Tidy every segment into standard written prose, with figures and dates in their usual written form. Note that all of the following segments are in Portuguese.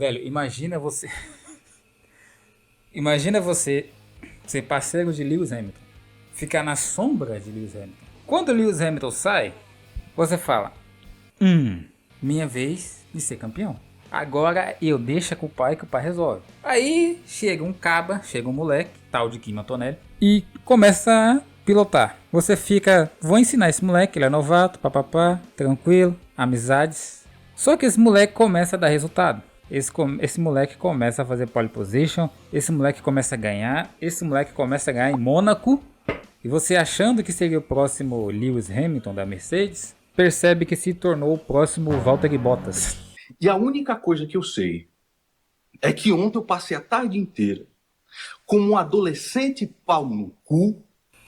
Velho, imagina você. Imagina você ser parceiro de Lewis Hamilton. Ficar na sombra de Lewis Hamilton. Quando Lewis Hamilton sai, você fala: minha vez de ser campeão. Agora eu deixo com o pai que o pai resolve. Aí chega um caba, chega um moleque, tal de Kim Antonelli, e começa a pilotar. Você fica, vou ensinar esse moleque, ele é novato, papapá, tranquilo, amizades. Só que esse moleque começa a dar resultado. Esse moleque começa a fazer pole position, esse moleque começa a ganhar, esse moleque começa a ganhar em Mônaco. E você achando que seria o próximo Lewis Hamilton da Mercedes, percebe que se tornou o próximo Valtteri Bottas. E a única coisa que eu sei é que ontem eu passei a tarde inteira como um adolescente pau no cu.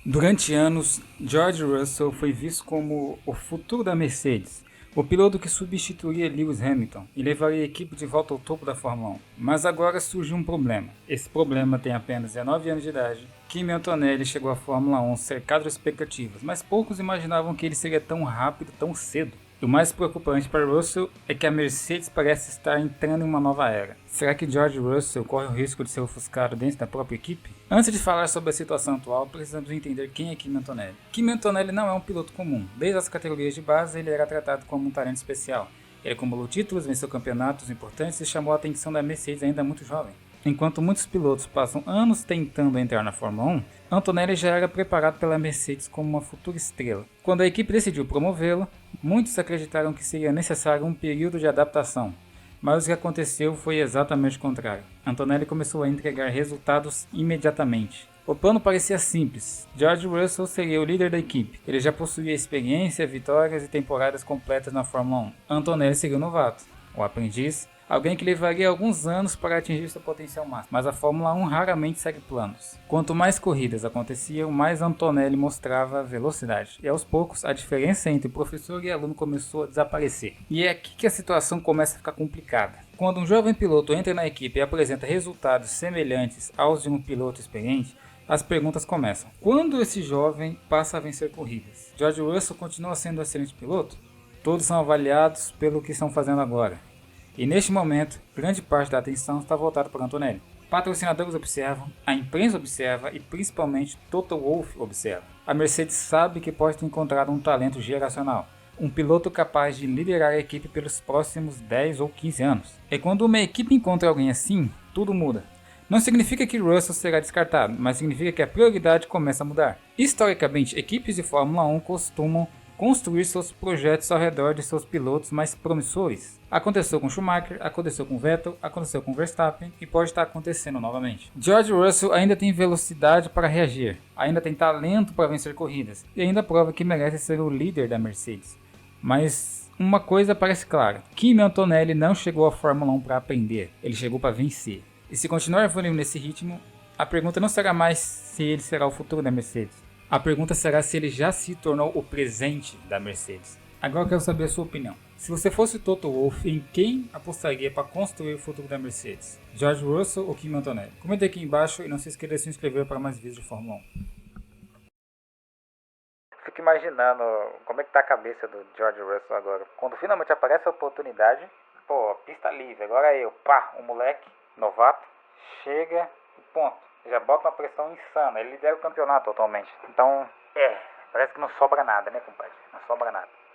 Durante anos, George Russell foi visto como o futuro da Mercedes, o piloto que substituiria Lewis Hamilton e levaria a equipe de volta ao topo da Fórmula 1. Mas agora surge um problema. Esse problema tem apenas 19 anos de idade. Kimi Antonelli chegou à Fórmula 1 cercado de expectativas, mas poucos imaginavam que ele seria tão rápido tão cedo. O mais preocupante para Russell é que a Mercedes parece estar entrando em uma nova era. Será que George Russell corre o risco de ser ofuscado dentro da própria equipe? Antes de falar sobre a situação atual, precisamos entender quem é Kimi Antonelli. Kimi Antonelli não é um piloto comum. Desde as categorias de base, ele era tratado como um talento especial. Ele acumulou títulos, venceu campeonatos importantes e chamou a atenção da Mercedes ainda muito jovem. Enquanto muitos pilotos passam anos tentando entrar na Fórmula 1, Antonelli já era preparado pela Mercedes como uma futura estrela. Quando a equipe decidiu promovê-lo, muitos acreditaram que seria necessário um período de adaptação, mas o que aconteceu foi exatamente o contrário. Antonelli começou a entregar resultados imediatamente. O plano parecia simples. George Russell seria o líder da equipe. Ele já possuía experiência, vitórias e temporadas completas na Fórmula 1. Antonelli seria o novato, o aprendiz, alguém que levaria alguns anos para atingir seu potencial máximo. Mas a Fórmula 1 raramente segue planos. Quanto mais corridas aconteciam, mais Antonelli mostrava velocidade. E aos poucos, a diferença entre professor e aluno começou a desaparecer. E é aqui que a situação começa a ficar complicada. Quando um jovem piloto entra na equipe e apresenta resultados semelhantes aos de um piloto experiente, as perguntas começam. Quando esse jovem passa a vencer corridas? George Russell continua sendo um excelente piloto? Todos são avaliados pelo que estão fazendo agora. E neste momento, grande parte da atenção está voltada para Antonelli. Patrocinadores observam, a imprensa observa e principalmente Toto Wolff observa. A Mercedes sabe que pode ter encontrado um talento geracional, um piloto capaz de liderar a equipe pelos próximos 10 ou 15 anos. E quando uma equipe encontra alguém assim, tudo muda. Não significa que Russell será descartado, mas significa que a prioridade começa a mudar. Historicamente, equipes de Fórmula 1 costumam construir seus projetos ao redor de seus pilotos mais promissores. Aconteceu com Schumacher, aconteceu com Vettel, aconteceu com Verstappen e pode estar acontecendo novamente. George Russell ainda tem velocidade para reagir, ainda tem talento para vencer corridas e ainda prova que merece ser o líder da Mercedes. Mas uma coisa parece clara, Kimi Antonelli não chegou à Fórmula 1 para aprender, ele chegou para vencer. E se continuar evoluindo nesse ritmo, a pergunta não será mais se ele será o futuro da Mercedes. A pergunta será se ele já se tornou o presente da Mercedes. Agora eu quero saber a sua opinião. Se você fosse Toto Wolff, em quem apostaria para construir o futuro da Mercedes? George Russell ou Kimi Antonelli? Comente aqui embaixo e não se esqueça de se inscrever para mais vídeos de Fórmula 1. Fico imaginando como é que tá a cabeça do George Russell agora. Quando finalmente aparece a oportunidade, pô, pista livre, agora eu, pá, um moleque, novato, chega e ponto. Já bota uma pressão insana, ele lidera o campeonato atualmente. Então, parece que não sobra nada, né, compadre? Não sobra nada.